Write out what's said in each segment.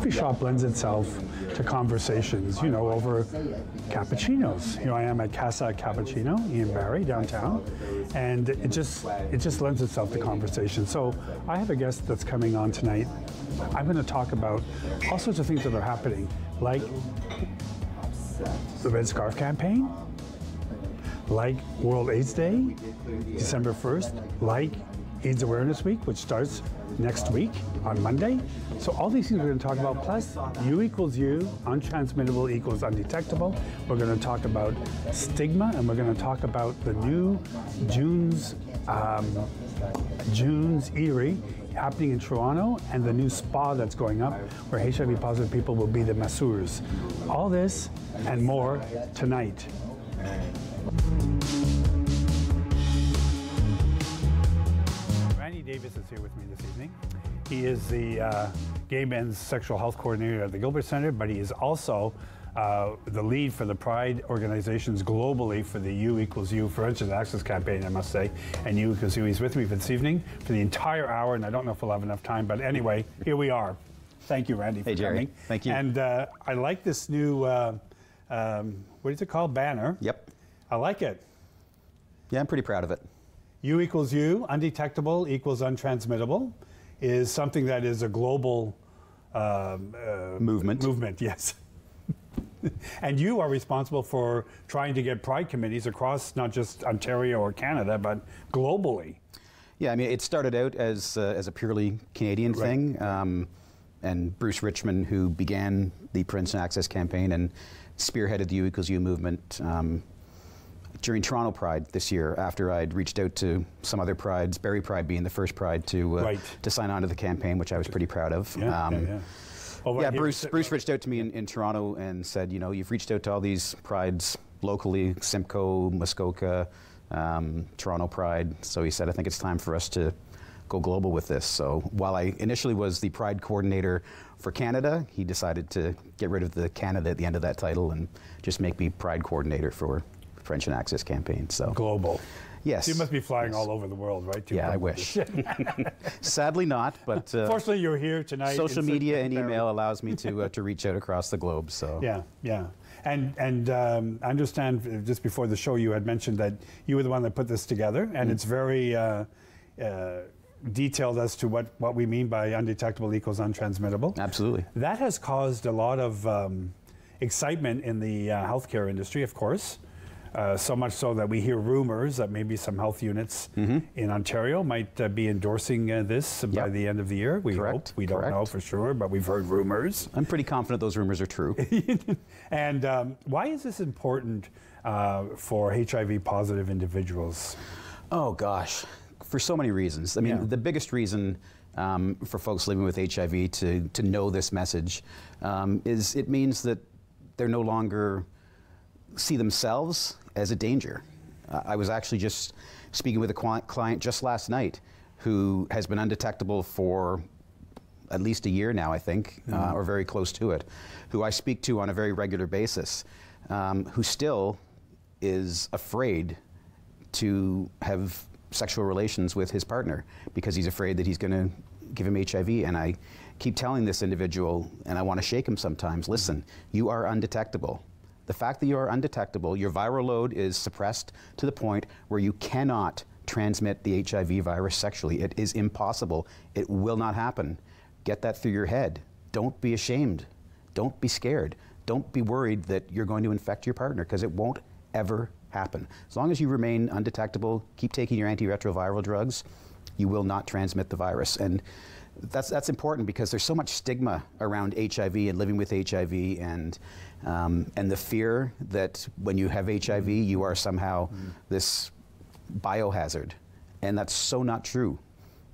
coffee shop lends itself to conversations, you know, over cappuccinos. Here I am at Casa Cappuccino, Ian Barry, downtown, and it just lends itself to conversation. So I have a guest that's coming on tonight. I'm going to talk about all sorts of things that are happening, like the Red Scarf campaign, like World AIDS Day, December 1st, like AIDS Awareness Week, which starts next week on Monday. So all these things we're going to talk about, plus U equals U, untransmittable equals undetectable. We're going to talk about stigma, and we're going to talk about the new June's Erie happening in Toronto, and the new spa that's going up where HIV positive people will be the masseurs. All this and more tonight. Randy Davis is here with me this evening. He is the gay men's sexual health coordinator at the Gilbert Centre, but he is also the lead for the Pride organizations globally for the U equals U Prevention and Access campaign, I must say. And U equals U, he's with me this evening for the entire hour, and I don't know if we'll have enough time, but anyway, here we are. Thank you, Randy, for Gerry. coming. Thank you. And I like this new, what is it called? Banner. Yep. I like it. Yeah, I'm pretty proud of it. U equals U, undetectable equals untransmittable, is something that is a global movement. Movement, yes. And you are responsible for trying to get pride committees across not just Ontario or Canada, but globally. Yeah, I mean, it started out as a purely Canadian thing, and Bruce Richmond, who began the Prevention and Access campaign and spearheaded the U equals U movement during Toronto Pride this year, after I'd reached out to some other prides, Barrie Pride being the first pride to sign on to the campaign, which I was pretty proud of. Bruce reached out to me in Toronto and said, you know, you've reached out to all these prides locally, Simcoe, Muskoka, Toronto Pride. So he said, I think it's time for us to go global with this. So while I initially was the Pride coordinator for Canada, he decided to get rid of the Canada at the end of that title and just make me Pride coordinator for Prevention and Access campaign. So global. Yes. So you must be flying all over the world, right? Yeah, I wish. Sadly not, but fortunately you're here tonight. Social media and email allows me to reach out across the globe. So yeah. And I understand just before the show you had mentioned that you were the one that put this together, and it's very detailed as to what we mean by undetectable equals untransmittable. Absolutely. That has caused a lot of excitement in the healthcare industry, of course. So much so that we hear rumors that maybe some health units in Ontario might be endorsing this by the end of the year. We hope. We don't know for sure, but we've heard rumors. I'm pretty confident those rumors are true. And why is this important for HIV positive individuals? Oh gosh, for so many reasons. I mean, the biggest reason for folks living with HIV to know this message is it means that they're no longer see themselves as a danger. I was actually just speaking with a client just last night who has been undetectable for at least a year now, I think, or very close to it, who I speak to on a very regular basis, who still is afraid to have sexual relations with his partner because he's afraid that he's going to give him HIV. And I keep telling this individual, and I want to shake him sometimes, listen, you are undetectable. The fact that you are undetectable, your viral load is suppressed to the point where you cannot transmit the HIV virus sexually. It is impossible. It will not happen. Get that through your head. Don't be ashamed. Don't be scared. Don't be worried that you're going to infect your partner, because it won't ever happen. As long as you remain undetectable, keep taking your antiretroviral drugs, you will not transmit the virus. And that's important because there's so much stigma around HIV and living with HIV, and the fear that when you have HIV, you are somehow this biohazard. And that's so not true.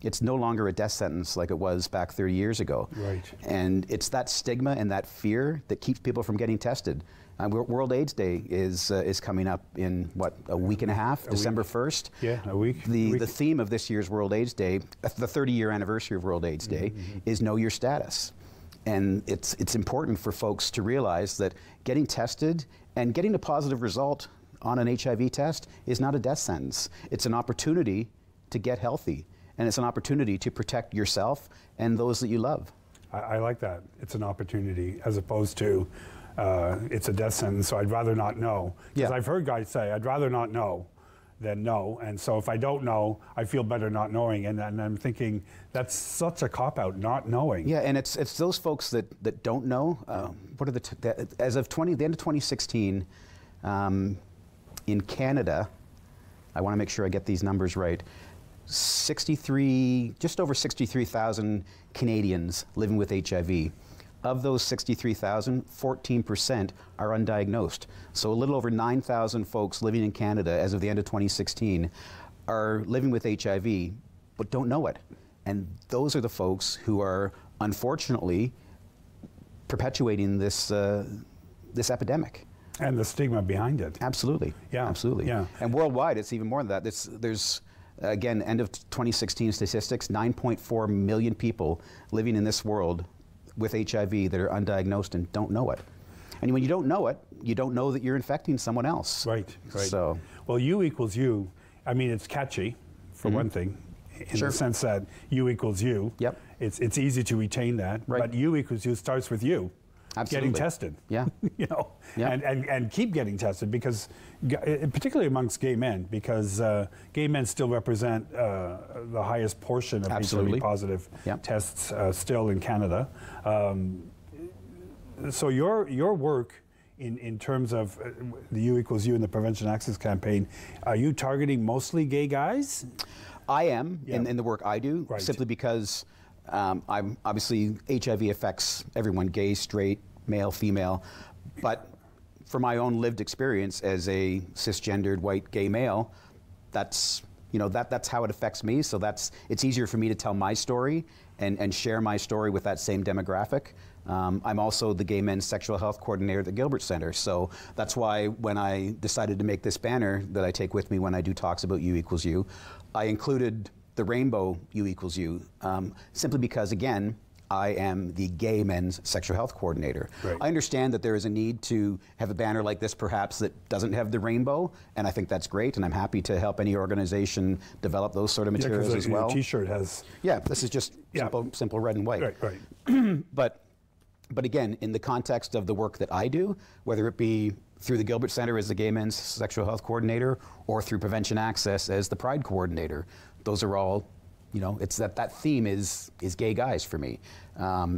It's no longer a death sentence like it was back 30 years ago. Right. And it's that stigma and that fear that keeps people from getting tested. World AIDS Day is coming up in, what, a week and a half, December 1st? Yeah, a week. The theme of this year's World AIDS Day, the 30-year anniversary of World AIDS Day, is Know Your Status. And it's important for folks to realize that getting tested and getting a positive result on an HIV test is not a death sentence. It's an opportunity to get healthy. And it's an opportunity to protect yourself and those that you love. I like that. It's an opportunity as opposed to it's a death sentence, so I'd rather not know. Because I've heard guys say, I'd rather not know than know. And so if I don't know, I feel better not knowing. And I'm thinking, that's such a cop-out, not knowing. Yeah, and it's those folks that don't know. What are as of the end of 2016, in Canada, I want to make sure I get these numbers right, just over 63,000 Canadians living with HIV. Of those 63,000, 14% are undiagnosed. So a little over 9,000 folks living in Canada as of the end of 2016 are living with HIV, but don't know it. And those are the folks who are, unfortunately, perpetuating this epidemic. And the stigma behind it. Absolutely. Yeah. Absolutely. Yeah. And worldwide, it's even more than that. There's again, end of 2016 statistics, 9.4 million people living in this world with HIV that are undiagnosed and don't know it. And when you don't know it, you don't know that you're infecting someone else. Right, right. So, well, U equals U, I mean, it's catchy, for one thing, in the sense that U equals U. Yep. It's easy to retain that, but U equals U starts with you. Absolutely. Getting tested. Yeah. You know, yeah. and keep getting tested, because, particularly amongst gay men, because gay men still represent the highest portion of HIV-positive tests still in Canada. So your work in terms of the U equals U and the Prevention Access Campaign, are you targeting mostly gay guys? I am in the work I do, simply because I'm obviously HIV affects everyone, gay, straight, male, female, but for my own lived experience as a cisgendered white gay male, that's how it affects me. So it's easier for me to tell my story and share my story with that same demographic. I'm also the gay men's sexual health coordinator at the Gilbert Centre, so that's why when I decided to make this banner that I take with me when I do talks about U equals U, I included the rainbow U equals U, simply because, again, I am the gay men's sexual health coordinator. Right. I understand that there is a need to have a banner like this perhaps that doesn't have the rainbow, and I think that's great, and I'm happy to help any organization develop those sort of materials as well. The t-shirt has... Yeah, this is just simple red and white. Right, right. But again, in the context of the work that I do, whether it be through the Gilbert Centre as the gay men's sexual health coordinator or through Prevention Access as the Pride coordinator, those are all, it's that theme is gay guys for me.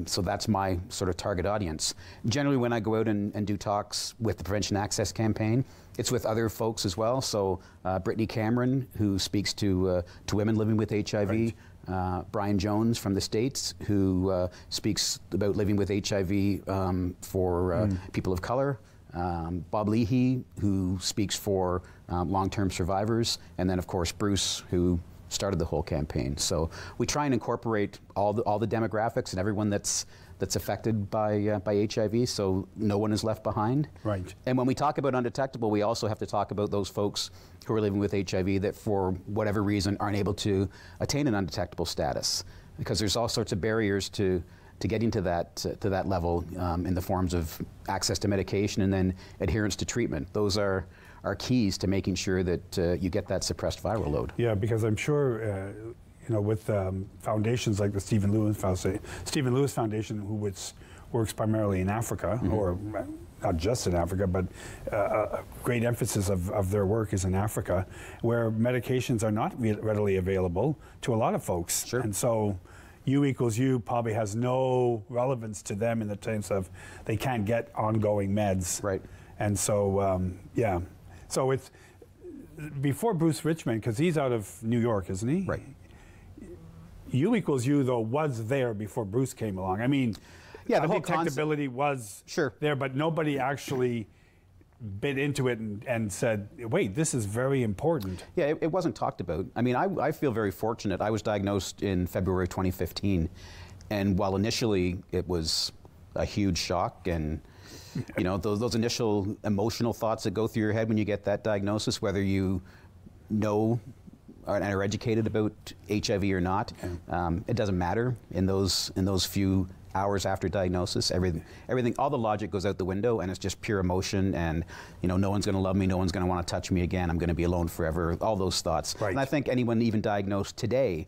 So that's my sort of target audience. Generally, when I go out and do talks with the Prevention Access campaign, it's with other folks as well. So Brittany Cameron, who speaks to women living with HIV, right. Brian Jones from the States, who speaks about living with HIV for people of color. Bob Leahy, who speaks for long-term survivors, and then of course Bruce, who started the whole campaign. So we try and incorporate all the demographics and everyone that's affected by HIV, so no one is left behind. Right. And when we talk about undetectable, we also have to talk about those folks who are living with HIV that for whatever reason aren't able to attain an undetectable status, because there's all sorts of barriers to getting to that level in the forms of access to medication and then adherence to treatment. Those are keys to making sure that you get that suppressed viral load. Yeah, because I'm sure, with foundations like the Stephen Lewis Foundation, which works primarily in Africa, or not just in Africa, but a great emphasis of their work is in Africa, where medications are not readily available to a lot of folks. Sure. And so U equals U probably has no relevance to them in the terms of they can't get ongoing meds. Right. And so, yeah. So it's before Bruce Richmond, because he's out of New York, isn't he? Right. U equals U, though, was there before Bruce came along. I mean, yeah, the whole detectability was there, but nobody actually bit into it and said, wait, this is very important. Yeah, it wasn't talked about. I mean, I feel very fortunate. I was diagnosed in February 2015, and while initially it was a huge shock, and those initial emotional thoughts that go through your head when you get that diagnosis, whether you know and are educated about HIV or not, it doesn't matter in those few hours after diagnosis. Everything, all the logic goes out the window, and it's just pure emotion. And no one's going to love me, no one's going to want to touch me again. I'm going to be alone forever. All those thoughts. Right. And I think anyone even diagnosed today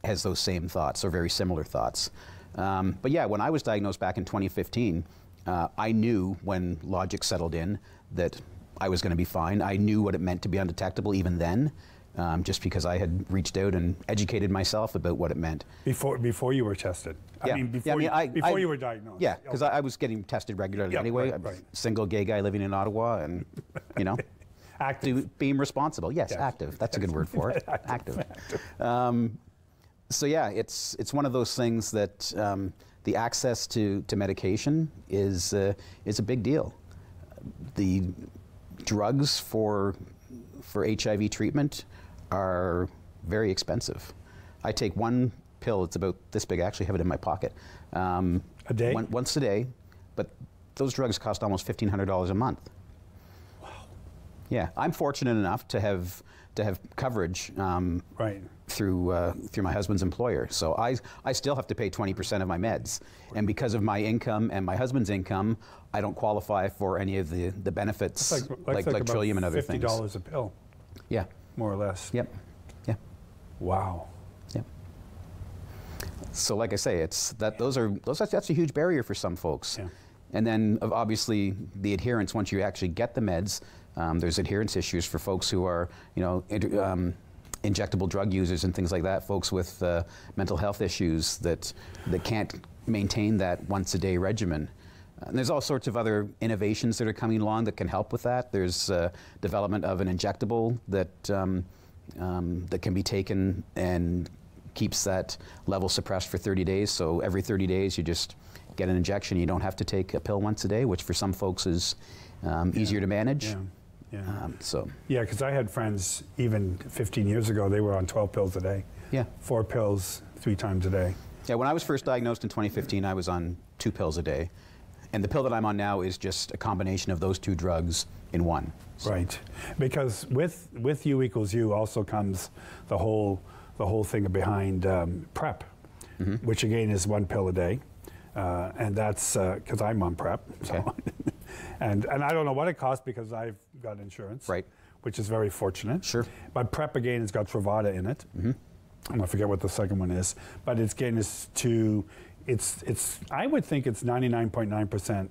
has those same thoughts or very similar thoughts. But yeah, when I was diagnosed back in 2015, I knew when logic settled in that I was going to be fine. I knew what it meant to be undetectable even then, just because I had reached out and educated myself about what it meant. Before you were tested? Yeah. I mean, before you were diagnosed? Yeah, because I was getting tested regularly anyway. Right. Single gay guy living in Ottawa and, you know. Active. Being responsible. Yes, active. That's a good word for it. Active. So yeah, it's one of those things that the access to medication is a big deal. The drugs for HIV treatment are very expensive. I take one pill, it's about this big, I actually have it in my pocket. A day? Once a day, but those drugs cost almost $1,500 a month. Wow. Yeah, I'm fortunate enough to have coverage right. through my husband's employer. So I still have to pay 20% of my meds. And because of my income and my husband's income, I don't qualify for any of the benefits like Trillium and other things. $50 a pill. Yeah. More or less. Yep. Yeah. Wow. Yep. So like I say, that's a huge barrier for some folks. Yeah. And then obviously the adherence, once you actually get the meds, there's adherence issues for folks who are, you know, injectable drug users and things like that, folks with mental health issues that can't maintain that once-a-day regimen. And there's all sorts of other innovations that are coming along that can help with that. There's development of an injectable that can be taken and keeps that level suppressed for 30 days. So every 30 days you just get an injection. You don't have to take a pill once a day, which for some folks is easier to manage. Yeah. Yeah. Yeah, because I had friends even 15 years ago, they were on 12 pills a day. Yeah. 4 pills 3 times a day. Yeah, when I was first diagnosed in 2015, I was on 2 pills a day. And the pill that I'm on now is just a combination of those 2 drugs in one. So. Right. Because with U equals U also comes the whole thing behind PrEP, which again is 1 pill a day. And that's because I'm on PrEP. Okay. So and I don't know what it costs because I've got insurance. Right. Which is very fortunate. Sure. But PrEP again has got Truvada in it. I forget what the second one is. But it's again it's I would think it's 99.9%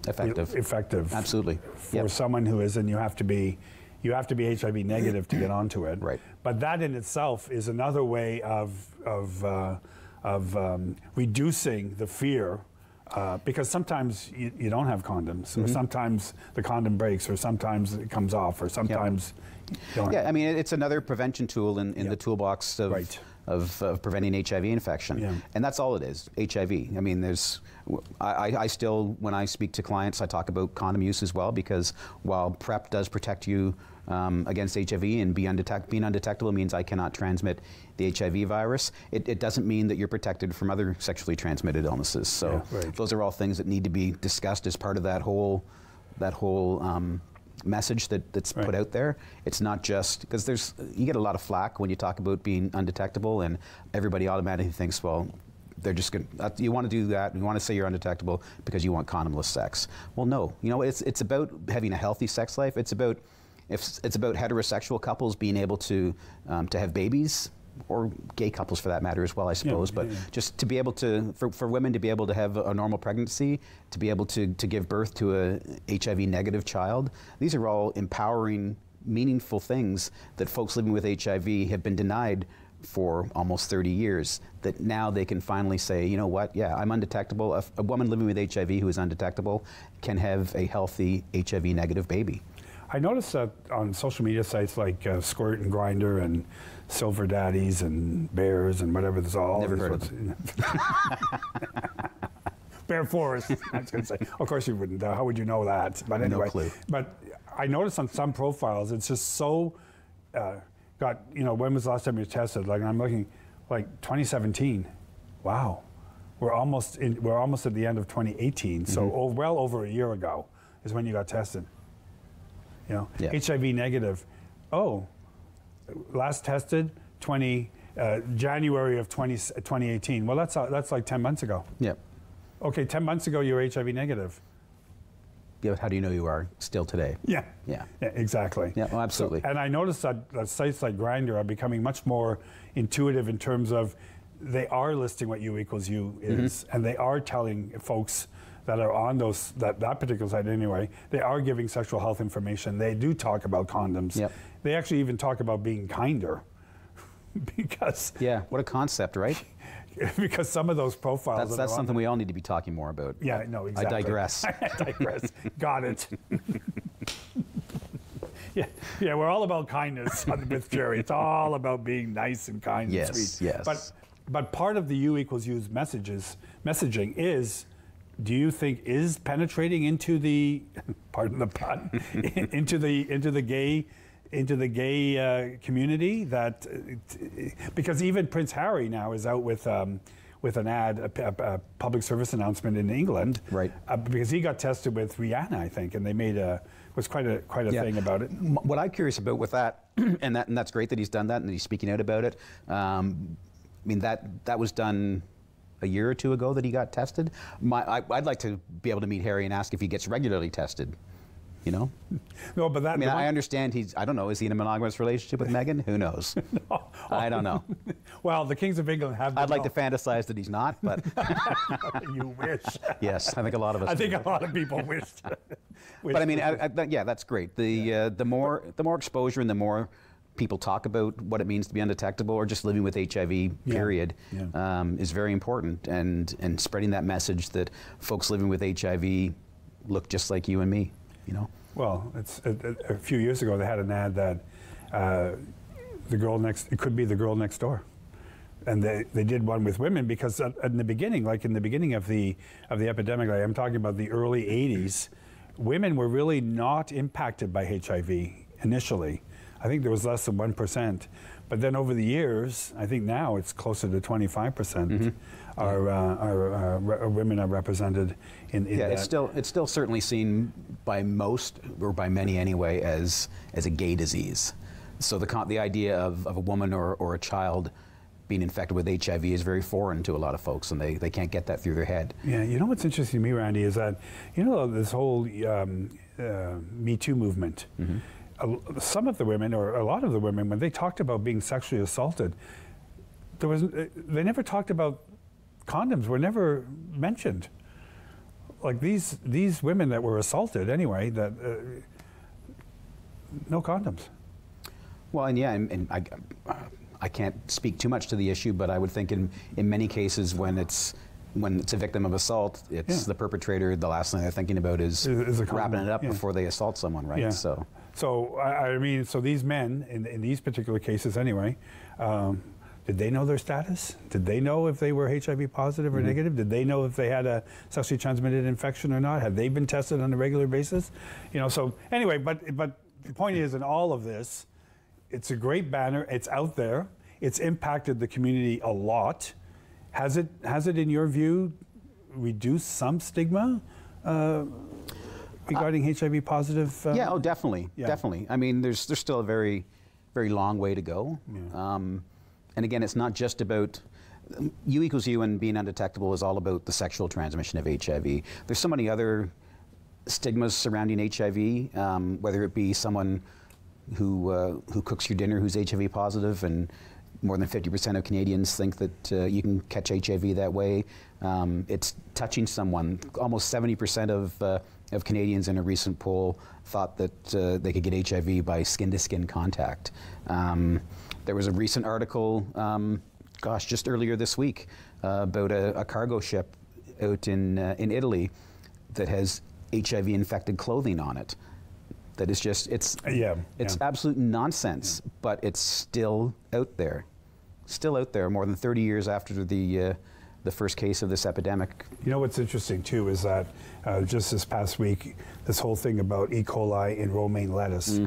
effective. Absolutely. For someone who is, and you have to be HIV negative to get onto it. Right. But that in itself is another way of reducing the fear, because sometimes you don't have condoms, or sometimes the condom breaks, or sometimes it comes off, or sometimes you don't. Yeah, I mean, it's another prevention tool in the toolbox of preventing HIV infection. Yeah. And that's all it is, HIV. I mean, I still, when I speak to clients, I talk about condom use as well, because while PrEP does protect you against HIV, and being undetectable means I cannot transmit the HIV virus, it doesn't mean that you're protected from other sexually transmitted illnesses. So those are all things that need to be discussed as part of that whole message that's put out there. It's not just, because you get a lot of flack when you talk about being undetectable, and everybody automatically thinks, well, they're just going to, you want to do that, you want to say you're undetectable because you want condomless sex. Well, no, you know, it's about having a healthy sex life. It's about heterosexual couples being able to have babies, or gay couples for that matter as well, I suppose. Just to be able to, for women to be able to have a normal pregnancy, to be able to give birth to a HIV negative child, these are all empowering, meaningful things that folks living with HIV have been denied for almost 30 years, that now they can finally say, you know what, yeah, I'm undetectable. A woman living with HIV who is undetectable can have a healthy HIV negative baby. I noticed that on social media sites like Squirt and Grindr and Silver Daddies and Bears and whatever, there's all. Never heard of it. Bear Forest, I was going to say. Of course you wouldn't. How would you know that? But anyway. No clue. But I noticed on some profiles, it's just so, you know, when was the last time you tested? Like, I'm looking, like 2017. Wow. We're almost at the end of 2018. So well over a year ago is when you got tested. You know, HIV negative. Oh, last tested January of 2018. Well, that's like 10 months ago. Yep. Okay, 10 months ago you were HIV negative. Yeah, how do you know you are still today? Yeah. Yeah, exactly. Yeah, well, absolutely. So, and I noticed that sites like Grindr are becoming much more intuitive in terms of they are listing what U equals U is, and they are telling folks that are on that particular site anyway, they are giving sexual health information. They do talk about condoms. Yep. They actually even talk about being kinder. Because yeah, what a concept, right? Because some of those profiles that's something we all need to be talking more about. Yeah, no, exactly. I digress. I digress. Got it. Yeah, we're all about kindness with Gerry. It's all about being nice and kind and sweet. Yes. But part of the U equals U's messaging is, do you think is penetrating into the, pardon the pun, into the gay community? That because even Prince Harry now is out with an ad, a public service announcement in England, right? Because he got tested with Rihanna, I think, and they made was quite a thing about it. What I'm curious about with that, and that's great that he's done that and that he's speaking out about it. I mean that was done a year or two ago that he got tested. I'd like to be able to meet Harry and ask if he gets regularly tested. You know? No, but that. I mean, I understand I don't know, is he in a monogamous relationship with Meghan? Who knows? No. I don't know. Well, the Kings of England have. I'd like to fantasize that he's not, but. You wish. Yes, I think a lot of us. I think a lot of people wished. But I mean, yeah, that's great. The more exposure and the more people talk about what it means to be undetectable or just living with HIV, period, is very important. And spreading that message that folks living with HIV look just like you and me. You know? Well, it's a few years ago they had an ad that it could be the girl next door, and they did one with women because in the beginning, like in the beginning of the epidemic, like I'm talking about the early '80s, women were really not impacted by HIV initially. I think there was less than 1%, but then over the years, I think now it's closer to 25%. Our women are represented in that. It's still certainly seen by most, or by many anyway, as a gay disease. So the idea of a woman or a child being infected with HIV is very foreign to a lot of folks, and they can't get that through their head. Yeah, you know what's interesting to me, Randy, is that, you know, this whole Me Too movement, some of the women, or a lot of the women, when they talked about being sexually assaulted, they never talked about condoms, were never mentioned. Like these women that were assaulted anyway, that no condoms. Well, and I can't speak too much to the issue, but I would think in many cases when it's a victim of assault, it's the perpetrator. The last thing they're thinking about is wrapping it up before they assault someone, right? Yeah. So I mean, so these men in these particular cases anyway, did they know their status? Did they know if they were HIV positive or negative? Did they know if they had a sexually transmitted infection or not? Had they been tested on a regular basis? You know, so anyway, but the point is, in all of this, it's a great banner. It's out there. It's impacted the community a lot. Has it, in your view, reduced some stigma regarding HIV positive? Yeah, definitely, definitely. I mean, there's still a very, very long way to go. Yeah. And again, it's not just about U equals U, and being undetectable is all about the sexual transmission of HIV. There's so many other stigmas surrounding HIV, whether it be someone who cooks your dinner who's HIV positive, and more than 50% of Canadians think that you can catch HIV that way. It's touching someone. Almost 70% of Canadians in a recent poll thought that they could get HIV by skin-to-skin contact. There was a recent article, just earlier this week, about a cargo ship out in Italy that has HIV-infected clothing on it. That is just, it's absolute nonsense, but it's still out there. Still out there, more than 30 years after the first case of this epidemic. You know what's interesting too is that just this past week, this whole thing about E. coli in romaine lettuce,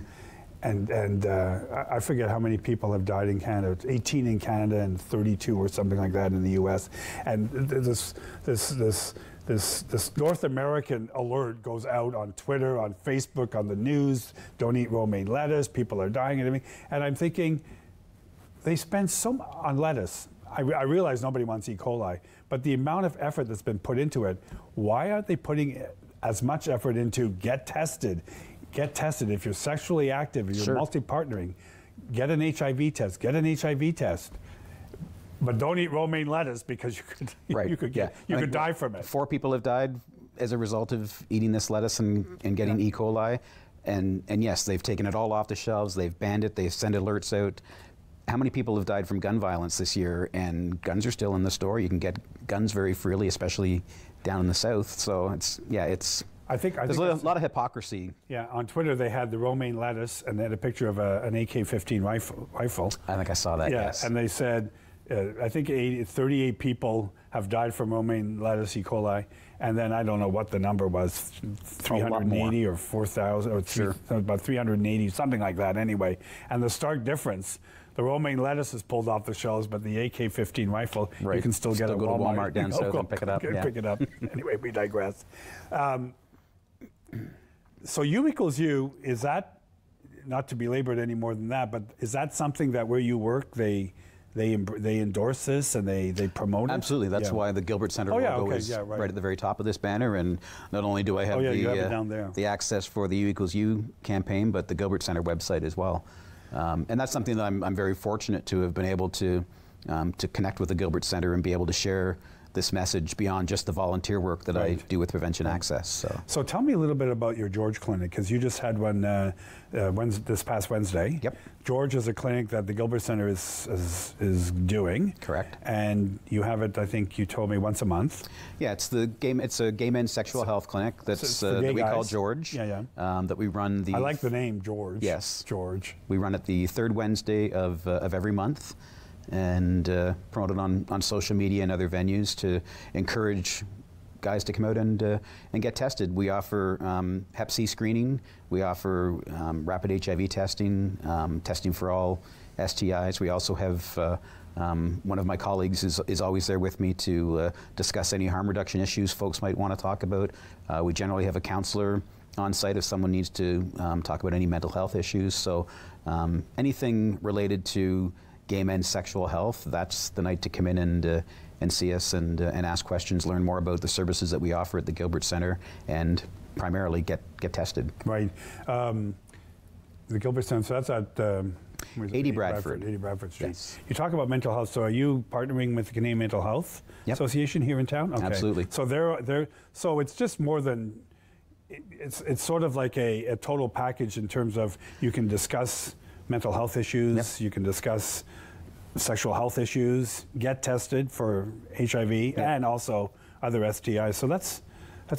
and I forget how many people have died in Canada. 18 in Canada and 32 or something like that in the U.S. And this North American alert goes out on Twitter, on Facebook, on the news. Don't eat romaine lettuce. People are dying and everything. And I'm thinking, they spend so on lettuce. I realize nobody wants E. coli, but the amount of effort that's been put into it, why aren't they putting as much effort into get tested? Get tested. If you're sexually active, if you're multi-partnering, get an HIV test. Get an HIV test. But don't eat romaine lettuce because you could die from it. 4 people have died as a result of eating this lettuce and getting E. coli. And yes, they've taken it all off the shelves. They've banned it. They've sent alerts out. How many people have died from gun violence this year? And guns are still in the store. You can get guns very freely, especially down in the South. So it's there's a lot of hypocrisy. Yeah, on Twitter they had the romaine lettuce and they had a picture of an AK-15 rifle. I think I saw that. Yeah, yes. and they said, I think 38 people have died from romaine lettuce E. coli, and then I don't know what the number was, 380 or 4,000 or about 380, something like that. Anyway, and the stark difference. The romaine lettuce is pulled off the shelves, but the AK-15 rifle, you can still get at go Walmart. To Walmart down south and pick it up. Pick it up. Anyway, we digress. So U equals U, is that, not to belabor it any more than that, but is that something that where you work, they endorse this and they promote it? Absolutely. That's why the Gilbert Centre logo is right at the very top of this banner. And not only do I have the access for the U equals U campaign, but the Gilbert Centre website as well. And that's something that I'm very fortunate to have been able to connect with the Gilbert Centre and be able to share this message beyond just the volunteer work that I do with Prevention Access. So tell me a little bit about your George Clinic, because you just had one this past Wednesday. Yep. George is a clinic that the Gilbert Centre is doing. Correct. And you have it, I think you told me, once a month. Yeah, it's a gay men's sexual health clinic that's that we call George. That we run I like the name George. Yes. George. We run it the 3rd Wednesday of every month, and promote it on social media and other venues to encourage guys to come out and get tested. We offer Hep C screening. We offer rapid HIV testing, testing for all STIs. We also have one of my colleagues is always there with me to discuss any harm reduction issues folks might want to talk about. We generally have a counselor on site if someone needs to talk about any mental health issues. So anything related to gay men's sexual health, that's the night to come in and see us and ask questions, learn more about the services that we offer at the Gilbert Centre, and primarily get tested. Right. The Gilbert Centre, so that's at 80 Bradford. 80 Bradford Street. Yes. You talk about mental health, so are you partnering with the Canadian Mental Health Association here in town? Okay. Absolutely. So so it's just more than, it's sort of like a total package in terms of you can discuss mental health issues, you can discuss sexual health issues, get tested for HIV and also other STIs. So that's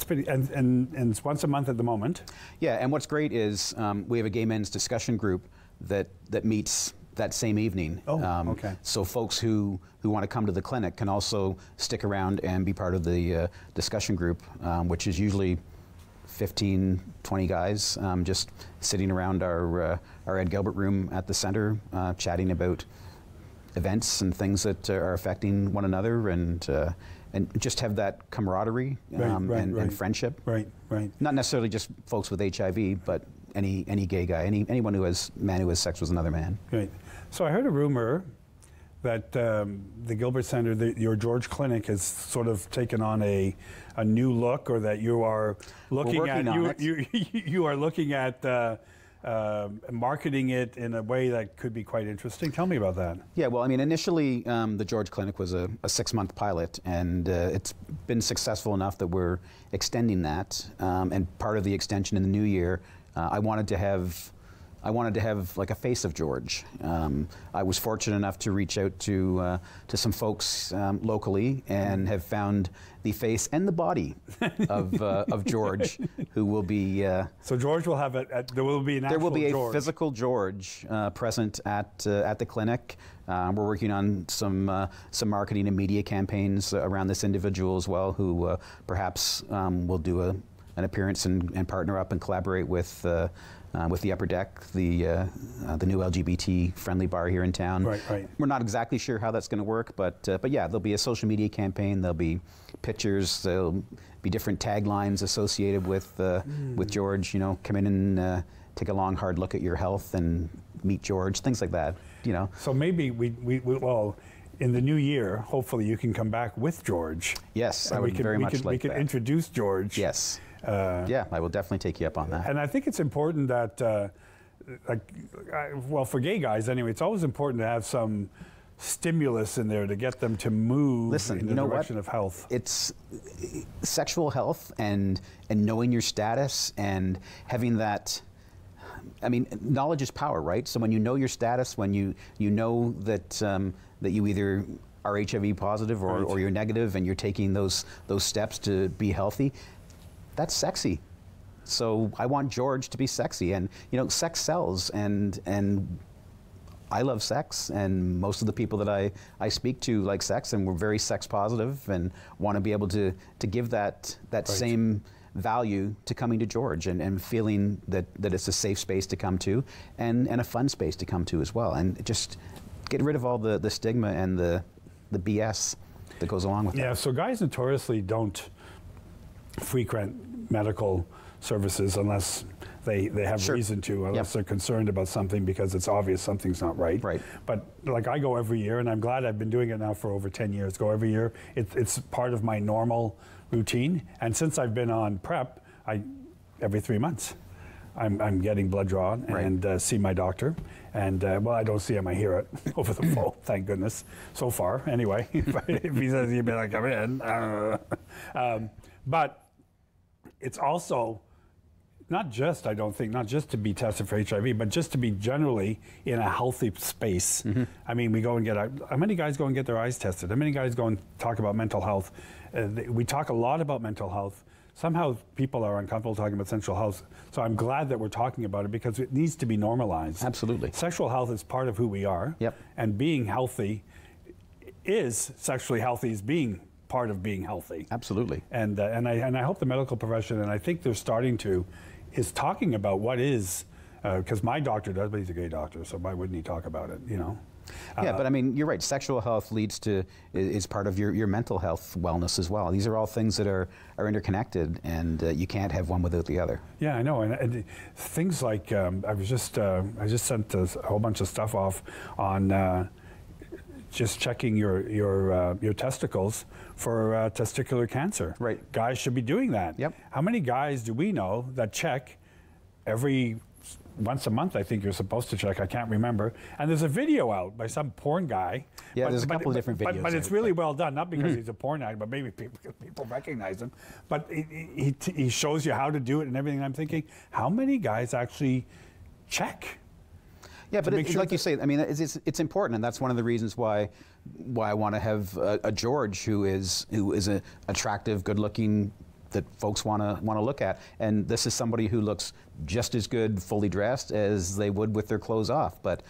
pretty, and it's once a month at the moment. Yeah, and what's great is we have a gay men's discussion group that meets that same evening. Okay. So folks who want to come to the clinic can also stick around and be part of the discussion group, which is usually 15, 20 guys just sitting around our Ed Gilbert room at the center, chatting about events and things that are affecting one another, and just have that camaraderie and friendship. Right. Not necessarily just folks with HIV, but any gay guy, anyone who has sex with another man. Right. So I heard a rumor that the Gilbert Centre, your George Clinic, has sort of taken on a new look, or that you are looking at marketing it in a way that could be quite interesting. Tell me about that. Yeah, well, I mean, initially the George Clinic was a 6-month pilot, and it's been successful enough that we're extending that. And part of the extension in the new year, I wanted to have like a face of George. I was fortunate enough to reach out to some folks locally and have found the face and the body of George, who will be. So George will have there will be an actual There will be George. A physical George present at the clinic. We're working on some marketing and media campaigns around this individual as well, who perhaps will do an appearance and partner up and collaborate with the Upper Deck, the new LGBT-friendly bar here in town. Right. We're not exactly sure how that's going to work, but yeah, there'll be a social media campaign. There'll be pictures. There'll be different taglines associated with George. You know, come in and take a long, hard look at your health and meet George. Things like that. You know. So maybe well, in the new year, hopefully you can come back with George. Yes, I would very much like that. We can introduce George. Yes. Yeah, I will definitely take you up on that. And I think it's important that, well, for gay guys anyway, it's always important to have some stimulus in there to get them to move in the direction of health? It's sexual health and knowing your status and having that. I mean, knowledge is power, right? So when you know your status, when you know that that you either are HIV positive or you're negative, and you're taking those steps to be healthy, that's sexy. So I want George to be sexy, and you know, sex sells, and I love sex, and most of the people that I speak to like sex, and we're very sex positive, and want to be able to give that same value to coming to George, and feeling that it's a safe space to come to, and a fun space to come to as well, and just get rid of all the stigma and the BS that goes along with that. Yeah, so guys notoriously don't frequent medical services unless they have reason to, unless they're concerned about something because it's obvious something's not right. Right. But like, I go every year, and I'm glad I've been doing it now for over 10 years. Go every year. It's part of my normal routine. And since I've been on PrEP, every 3 months, I'm getting blood drawn and see my doctor. And well, I don't see him, I hear it over the phone, thank goodness, so far. Anyway, if he says you better come in. But it's also not just, I don't think, not just to be tested for HIV, but just to be generally in a healthy space. I mean, we go and get how many guys go and get their eyes tested? How many guys go and talk about mental health? We talk a lot about mental health. Somehow people are uncomfortable talking about sexual health. So I'm glad that we're talking about it, because it needs to be normalized. Absolutely. Sexual health is part of who we are. Yep. And being healthy is, sexually healthy is being part of being healthy. Absolutely. And I hope the medical profession, and I think they're starting to, is talking about what is, because my doctor does, but he's a gay doctor, so why wouldn't he talk about it, you know? Yeah, but I mean, you're right. Sexual health is part of your mental health wellness as well. These are all things that are interconnected, and you can't have one without the other. Yeah, I know, and things like I just sent a whole bunch of stuff off on just checking your testicles for testicular cancer. Right. Guys should be doing that. Yep. How many guys do we know that check once a month? I think you're supposed to check. I can't remember. And there's a video out by some porn guy. Yeah, there's a couple of different videos. But it's really well done, not because he's a porn actor, but maybe people recognize him. But he shows you how to do it and everything. I'm thinking, how many guys actually check? Yeah, but like you say, I mean, it's important, and that's one of the reasons why I want to have a George who is an attractive, good-looking, that folks want to look at. And this is somebody who looks just as good fully dressed as they would with their clothes off. But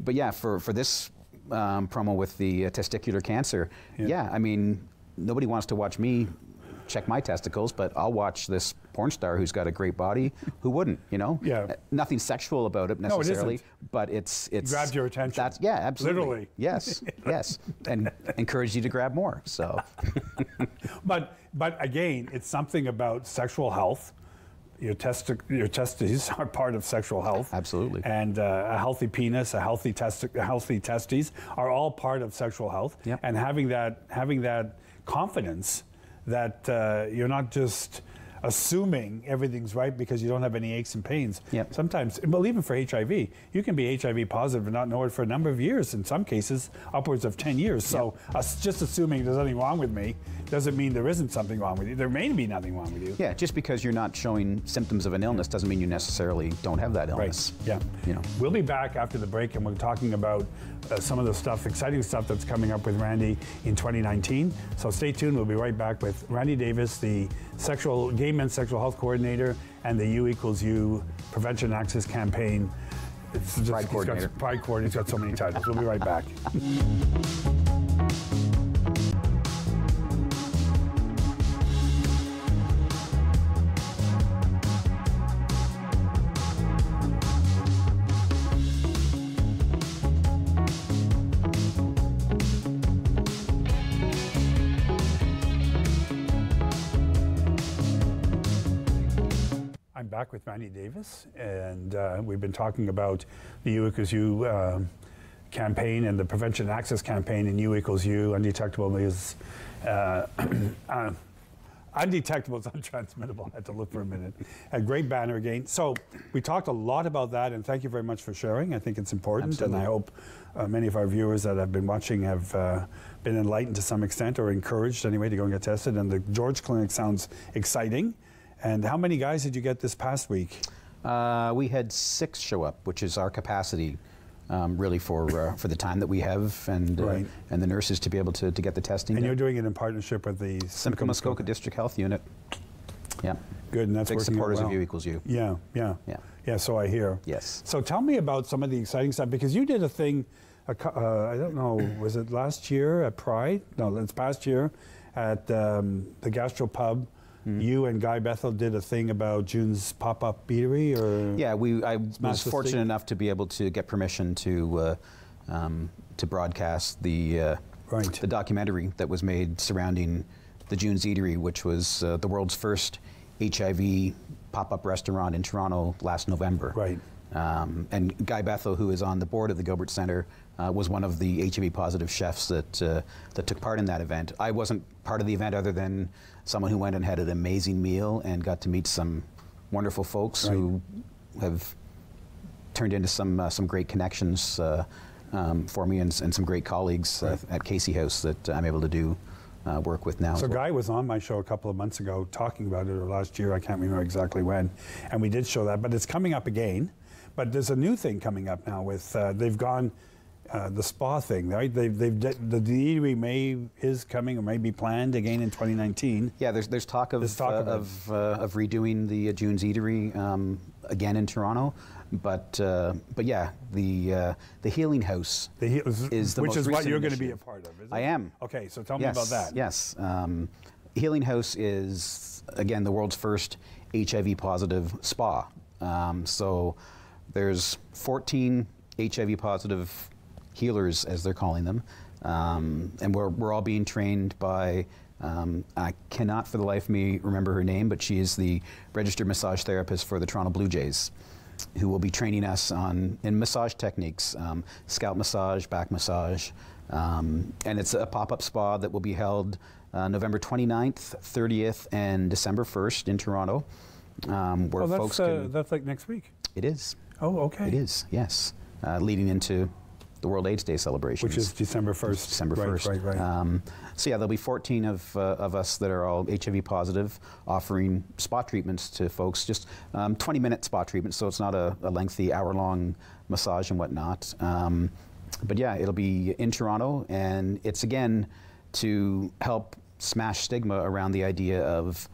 yeah, for this promo with the testicular cancer, yeah, I mean, nobody wants to watch me check my testicles, but I'll watch this porn star who's got a great body. Who wouldn't, you know? Yeah. Nothing sexual about it necessarily, no, it isn't. but it's grabbed your attention. Yeah, absolutely. Literally. Yes, yes, and encourage you to grab more. So. But again, it's something about sexual health. Your testes are part of sexual health. Absolutely. And a healthy penis, a healthy testes are all part of sexual health. Yep. And having that confidence that you're not just assuming everything's right because you don't have any aches and pains. Yep. Sometimes, well, even for HIV, you can be HIV positive and not know it for a number of years, in some cases upwards of 10 years. So just assuming there's nothing wrong with me doesn't mean there isn't something wrong with you. There may be nothing wrong with you. Yeah, just because you're not showing symptoms of an illness doesn't mean you necessarily don't have that illness. Right. Yeah. You know. We'll be back after the break, and we're talking about some of the exciting stuff that's coming up with Randy in 2019. So stay tuned. We'll be right back with Randy Davis, the gay men's sexual health coordinator, and the U = U Prevention Access Campaign. It's just, Pride coordinator. Pride coordinator. He's got so many titles. We'll be right back. Back with Randy Davis, and we've been talking about the U = U campaign and the Prevention Access Campaign in U = U. Undetectable is Undetectable is untransmittable. I had to look for a minute. A great banner again. So we talked a lot about that, and thank you very much for sharing. I think it's important, Absolutely. and I hope many of our viewers that have been watching have been enlightened to some extent, or encouraged anyway, to go and get tested. And the George Clinic sounds exciting. And how many guys did you get this past week? We had 6 show up, which is our capacity. Really for the time that we have, and the nurses to be able to get the testing. And you're doing it in partnership with the Simcoe Muskoka District Health Unit. Yeah. Good, and that's big working supporters well. of U equals U. Yeah, so I hear. Yes. So tell me about some of the exciting stuff, because you did a thing, I don't know, was it last year at Pride? No, it's past year at the Gastro Pub. You and Guy Bethel did a thing about June's pop-up eatery, or? Yeah, I was fortunate enough to be able to get permission to broadcast the documentary that was made surrounding the June's Eatery, which was the world's first HIV pop-up restaurant in Toronto last November. Right. And Guy Bethel, who is on the board of the Gilbert Centre, was one of the HIV-positive chefs that took part in that event. I wasn't part of the event, other than someone who went and had an amazing meal and got to meet some wonderful folks who have turned into some great connections for me, and some great colleagues at Casey House that I'm able to do work with now. So Guy was on my show a couple of months ago talking about it, or last year, I can't remember exactly when, and we did show that, but it's coming up again. But there's a new thing coming up now with, they've gone, the spa thing, right? The eatery is coming, or may be planned again in 2019. Yeah, there's talk of redoing the June's Eatery again in Toronto, but yeah, the Healing House is the which most is what recent you're going to initiative. be a part of, isn't it? I am. Okay, so tell me about that. Yes, Healing House is again the world's first HIV-positive spa. So there's 14 HIV-positive healers, as they're calling them, and we're all being trained by, I cannot for the life of me remember her name, but she is the registered massage therapist for the Toronto Blue Jays, who will be training us in massage techniques, scalp massage, back massage, and it's a pop-up spa that will be held November 29th, 30th, and December 1st in Toronto, where folks can... that's like next week. It is. Oh, okay. It is, yes. Leading into the World AIDS Day celebrations. Which is December 1st. December 1st. Right. So yeah, there'll be 14 of us that are all HIV positive, offering spa treatments to folks, just 20-minute spa treatments, so it's not a lengthy hour-long massage and whatnot. But yeah, it'll be in Toronto, and it's again to help smash stigma around the idea of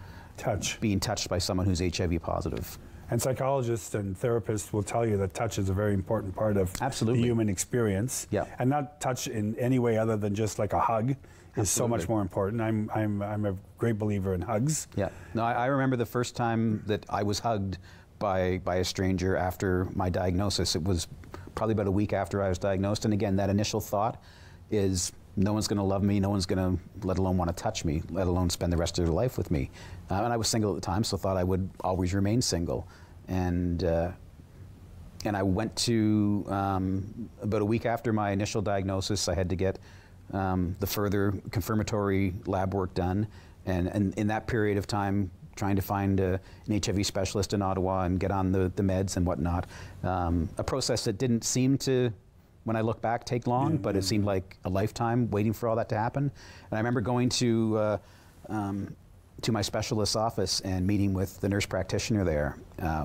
being touched by someone who's HIV positive. And psychologists and therapists will tell you that touch is a very important part of the human experience. Yeah. And not touch in any way other than just like a hug is so much more important. I'm a great believer in hugs. Yeah. No, I remember the first time that I was hugged by a stranger after my diagnosis. It was probably about a week after I was diagnosed. And again, that initial thought is, no one's going to love me, no one's going to, let alone want to touch me, let alone spend the rest of their life with me. And I was single at the time, so thought I would always remain single. And I went to, about a week after my initial diagnosis, I had to get the further confirmatory lab work done. And in that period of time, trying to find an HIV specialist in Ottawa and get on the meds and whatnot, a process that didn't seem to, when I look back, take long, but it seemed like a lifetime waiting for all that to happen. And I remember going to my specialist's office and meeting with the nurse practitioner there,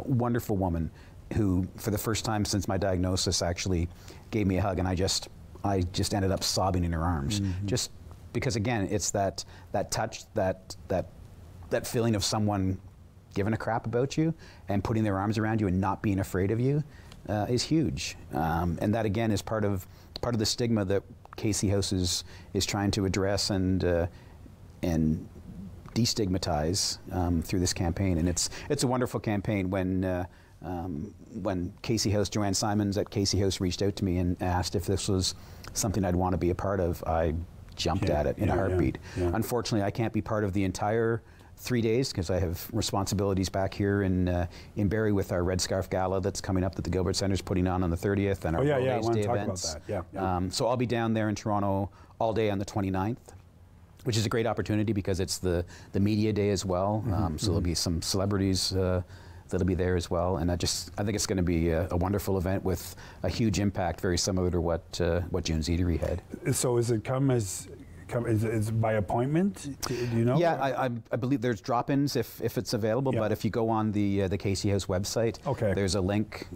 wonderful woman who, for the first time since my diagnosis, actually gave me a hug, and I just ended up sobbing in her arms, just because again, it's that touch, that feeling of someone giving a crap about you and putting their arms around you and not being afraid of you. Is huge, and that again is part of the stigma that Casey House is trying to address and destigmatize through this campaign. And it's a wonderful campaign. When Casey House, Joanne Simons at Casey House reached out to me and asked if this was something I'd want to be a part of, I jumped at it in a heartbeat. Unfortunately, I can't be part of the entire 3 days because I have responsibilities back here in Barrie with our Red Scarf Gala that's coming up that the Gilbert Centre is putting on the 30th, and our World AIDS Day events. About that. So I'll be down there in Toronto all day on the 29th. which is a great opportunity because it's the media day as well. So there'll be some celebrities that'll be there as well, and I think it's going to be a wonderful event with a huge impact, very similar to what June's Eatery had. So is it is it by appointment? Do you know? Yeah, I believe there's drop-ins if it's available, but if you go on the Casey House website, there's a link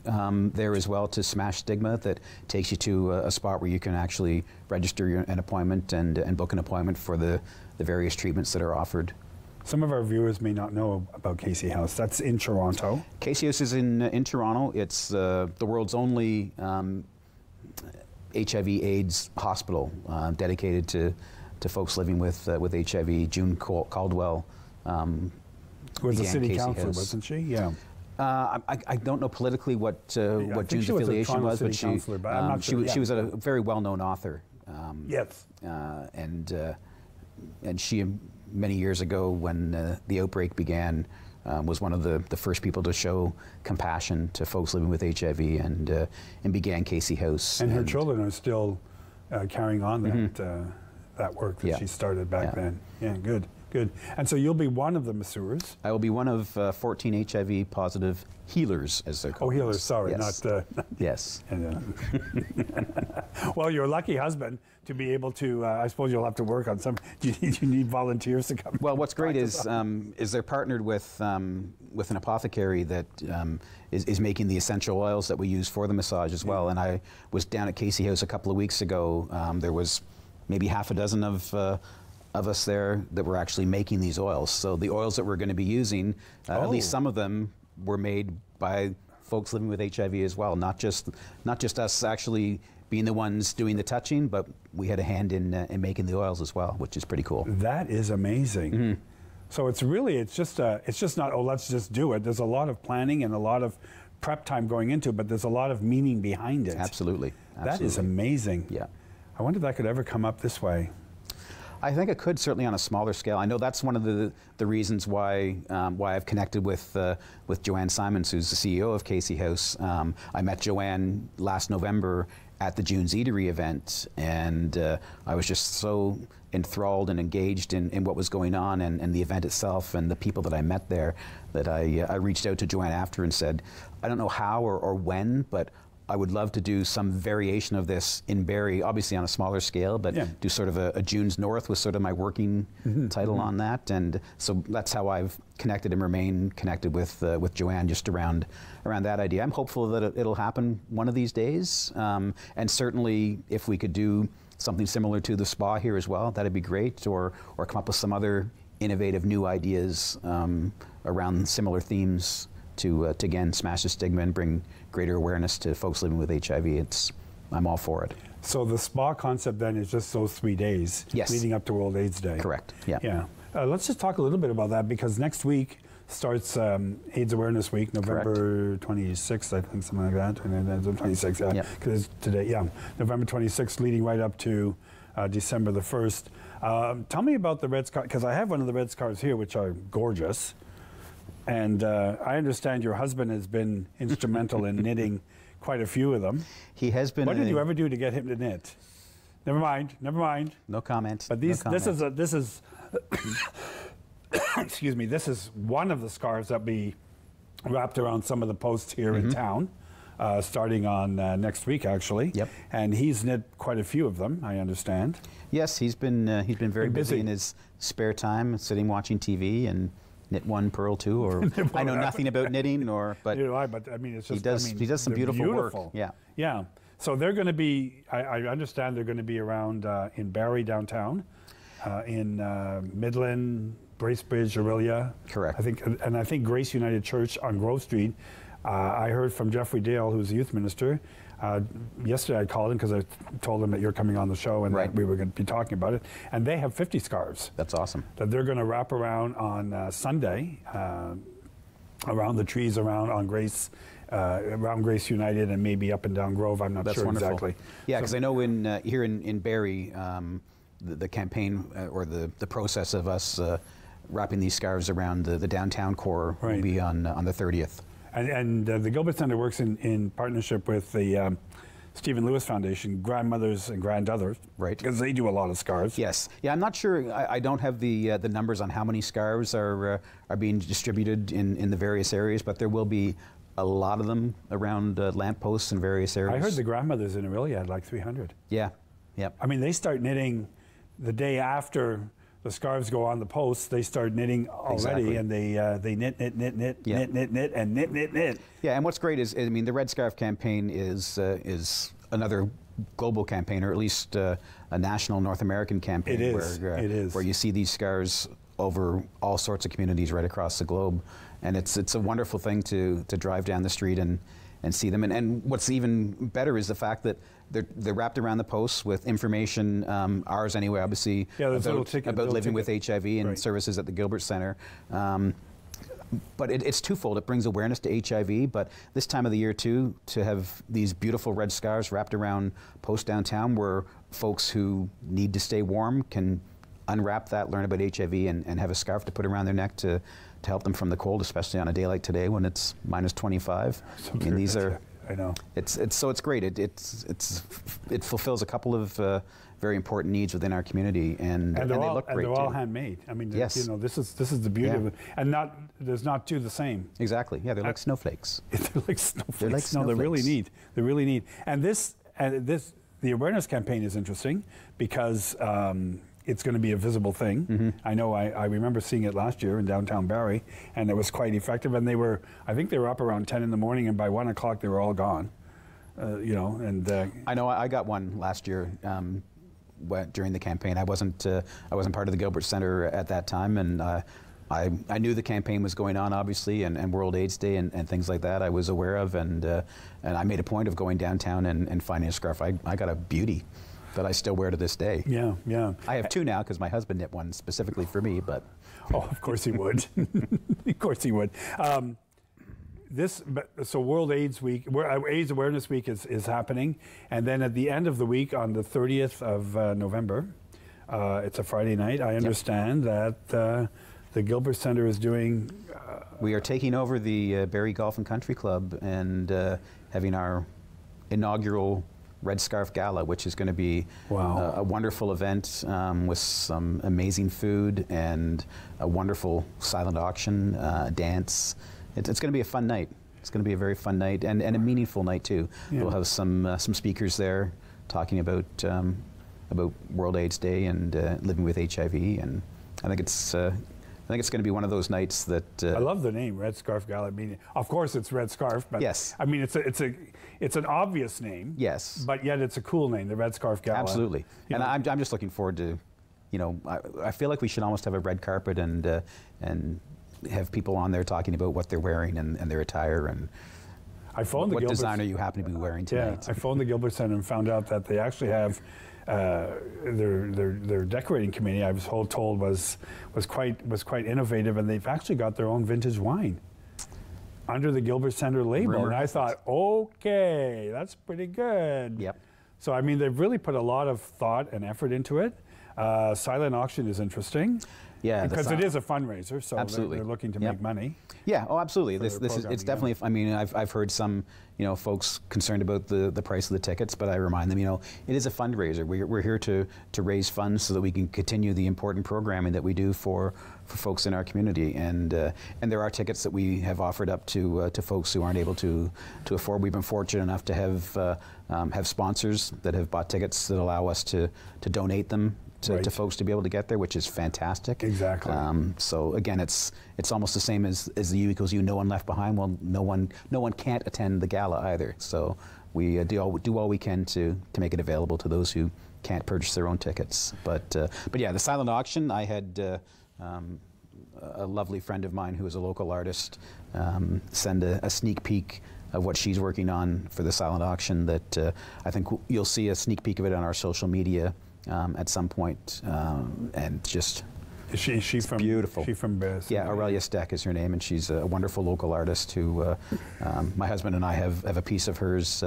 there as well to Smash Stigma that takes you to a spot where you can actually register an appointment and book an appointment for the various treatments that are offered. Some of our viewers may not know about Casey House. That's in Toronto. Casey House is in Toronto. It's the world's only HIV/AIDS hospital dedicated to folks living with HIV. June Caldwell was a city councilor, wasn't she? Yeah. I don't know politically what June's affiliation was, but she was a very well-known author. Yes. And she, many years ago, when the outbreak began, was one of the first people to show compassion to folks living with HIV, and began Casey House. And her children are still carrying on that work that she started back then. Yeah, good. And so you'll be one of the masseurs. I will be one of 14 HIV-positive healers, as they're called. Oh, healers, sorry, yes. not... yes. Well, you're a lucky husband to be able to, I suppose you'll have to work on some, do you need volunteers to come? Well, what's great is they're partnered with an apothecary that is making the essential oils that we use for the massage as well. And I was down at Casey House a couple of weeks ago. There was maybe half a dozen of us there that were actually making these oils. So the oils that we're going to be using, at least some of them were made by folks living with HIV as well. Not just us actually being the ones doing the touching, but we had a hand in making the oils as well, which is pretty cool. That is amazing. So it's just not, oh, let's just do it. There's a lot of planning and a lot of prep time going into it, but there's a lot of meaning behind it. Absolutely. That is amazing. Yeah. I wonder if that could ever come up this way. I think it could, certainly on a smaller scale. I know that's one of the reasons why I've connected with Joanne Simons, who's the CEO of Casey House. I met Joanne last November at the June's Eatery event, and I was just so enthralled and engaged in what was going on and the event itself and the people that I met there that I reached out to Joanne after and said, I don't know how or when, but I would love to do some variation of this in Barrie, obviously on a smaller scale, but do sort of a June's North was sort of my working title on that. And so that's how I've connected and remain connected with Joanne, just around that idea. I'm hopeful that it'll happen one of these days. And certainly if we could do something similar to the spa here as well, that'd be great, or come up with some other innovative new ideas around similar themes to again smash the stigma and bring greater awareness to folks living with HIV. I'm all for it. So the spa concept then is just those 3 days leading up to World AIDS Day. Correct. Yeah. Yeah. Let's just talk a little bit about that, because next week starts AIDS Awareness Week, November 26th, I think, something like that. 26th, yeah. Because today, November 26th, leading right up to December the 1st. Tell me about the red scarf, because I have one of the red scarves here, which are gorgeous. And I understand your husband has been instrumental in knitting quite a few of them. He has been. What did you ever do to get him to knit? Never mind. No comment. But this is excuse me. This is one of the scarves that we wrapped around some of the posts here in town, starting on next week, actually. Yep. And he's knit quite a few of them, I understand. Yes, he's been very busy in his spare time, sitting watching TV and knit one, purl two, or I know nothing about knitting, but neither do I. But I mean, it's just he does some beautiful work. Yeah. Yeah. So they're going to be. I understand they're going to be around in Barrie downtown, in Midland, Bracebridge, Orillia. Correct. I think Grace United Church on Grove Street. I heard from Jeffrey Dale, who's the youth minister. Yesterday I called him because I told him that you're coming on the show and that we were going to be talking about it. And they have 50 scarves. That's awesome. That they're going to wrap around on Sunday, around the trees around Grace United and maybe up and down Grove. I'm not sure exactly. Yeah, because I know here in Barrie, the campaign or the process of us wrapping these scarves around the downtown core will be on the 30th. And the Gilbert Centre works in partnership with the Stephen Lewis Foundation, grandmothers and granddaughters, right? Because they do a lot of scarves. Yes, yeah. I'm not sure. I don't have the numbers on how many scarves are being distributed in the various areas, but there will be a lot of them around lampposts in various areas. I heard the grandmothers in Aurelia had like 300. Yeah, yep. I mean, they start knitting the day after the scarves go on the posts. They start knitting already, and they knit, Yep. knit, and knit. Yeah, and what's great is, I mean, the Red Scarf campaign is another global campaign, or at least a national North American campaign. It is. It is. Where you see these scarves over all sorts of communities right across the globe, and it's a wonderful thing to drive down the street and see them. And what's even better is the fact that they're wrapped around the posts with information, ours anyway, obviously, about living with HIV and services at the Gilbert Centre. But it's twofold. It brings awareness to HIV, but this time of the year too, to have these beautiful red scarves wrapped around posts downtown where folks who need to stay warm can unwrap that, learn about HIV, and have a scarf to put around their neck to help them from the cold, especially on a day like today when it's minus 25. I mean, these are. I know. It's great. It fulfills a couple of very important needs within our community, and they look great. And they're all too. handmade. I mean, yes. You know, this is the beauty of it, and there's not two the same. Exactly. Yeah, they're like snowflakes. They're like snowflakes. They're like snowflakes. No, they're really neat. They're really neat. And the awareness campaign is interesting because it's going to be a visible thing. Mm-hmm. I know. I remember seeing it last year in downtown Barrie, and it was quite effective. And I think they were up around 10 in the morning, and by 1 o'clock they were all gone. You know, and I know I got one last year during the campaign. I wasn't part of the Gilbert Centre at that time, and I knew the campaign was going on, obviously, and World AIDS Day and things like that I was aware of, and I made a point of going downtown and finding a scarf. I got a beauty that I still wear to this day. Yeah, yeah. I have two now because my husband knit one specifically for me, but. Oh, of course he would. Of course he would. So World AIDS Week, AIDS Awareness Week is happening, and then at the end of the week on the 30th of November, it's a Friday night, I understand that the Gilbert Centre is doing... we are taking over the Barrie Golf and Country Club and having our inaugural Red Scarf Gala, which is going to be a wonderful event with some amazing food and a wonderful silent auction, dance. It's going to be a fun night. It's going to be a very fun night and a meaningful night too. Yeah. We'll have some speakers there talking about World AIDS Day and living with HIV, and I think it's going to be one of those nights that I love the name Red Scarf Gala. I mean, of course it's Red Scarf, but yes. I mean it's an obvious name. Yes, but yet it's a cool name, the Red Scarf Gala. Absolutely, and I'm just looking forward to, you know, I feel like we should almost have a red carpet and have people on there talking about what they're wearing and their attire and what design are you happen to be wearing tonight. Yeah, I phoned the Gilbert Centre and found out that they actually have their decorating committee. I was told was quite innovative, and they've actually got their own vintage wine under the Gilbert Centre label. And I thought, okay, that's pretty good. Yep. So I mean, they've really put a lot of thought and effort into it. Silent auction is interesting. Yeah, because it is a fundraiser, so absolutely. They're looking to make money. Yeah, oh, absolutely. It's definitely. I mean, I've heard some, you know, folks concerned about the price of the tickets, but I remind them, you know, it is a fundraiser. We're here to raise funds so that we can continue the important programming that we do for folks in our community, and there are tickets that we have offered up to folks who aren't able to afford. We've been fortunate enough to have sponsors that have bought tickets that allow us to donate them to folks to be able to get there, which is fantastic. Exactly. So again, it's almost the same as the U equals U, no one left behind. Well, no one can't attend the gala either. So we do all we can to make it available to those who can't purchase their own tickets. But yeah, the silent auction. I had a lovely friend of mine who is a local artist send a sneak peek of what she's working on for the silent auction. That I think you'll see a sneak peek of it on our social media at some point, and just is she from beautiful. She from yeah, Aurelia Steck is her name, and she's a wonderful local artist who my husband and I have a piece of hers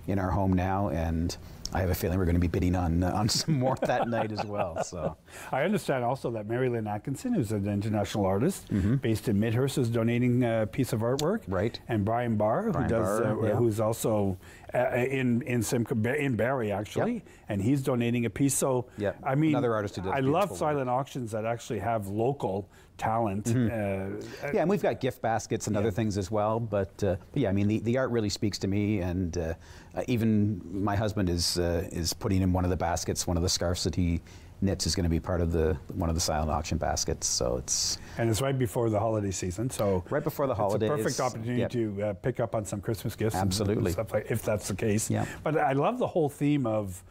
in our home now, and I have a feeling we're going to be bidding on some more that night as well. So I understand also that Mary Lynn Atkinson, who's an international artist based in Midhurst, is donating a piece of artwork. Right. And Brian Barr, who's also in Barrie actually, and he's donating a piece. So I mean, another artist who does I love work. silent auctions that actually have local talent. Yeah, and we've got gift baskets and other things as well. But yeah, I mean, the art really speaks to me, and even my husband is putting in one of the baskets, one of the scarves that he knits is going to be part of one of the silent auction baskets. So it's right before the holiday season. So right before the holidays, it's a perfect opportunity to pick up on some Christmas gifts. Absolutely, and stuff like, if that's the case. Yeah. But I love the whole theme of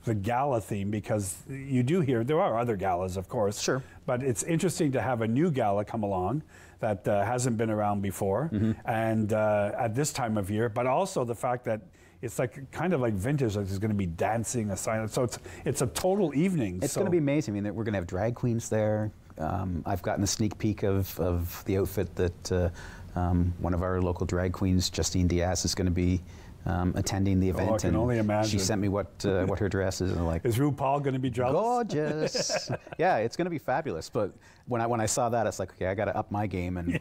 the gala theme, because you do hear there are other galas, of course. Sure. But it's interesting to have a new gala come along that hasn't been around before, and at this time of year. But also the fact that it's like kind of like vintage, like there's going to be dancing, so it's a total evening. It's going to be amazing. I mean, we're going to have drag queens there. I've gotten a sneak peek of the outfit that one of our local drag queens, Justine Diaz, is going to be attending the event. I can only imagine. She sent me what her dress is, and I'm like, is RuPaul going to be jealous? Gorgeous. Yeah, it's going to be fabulous. But when I saw that, it's like, okay, I got to up my game, and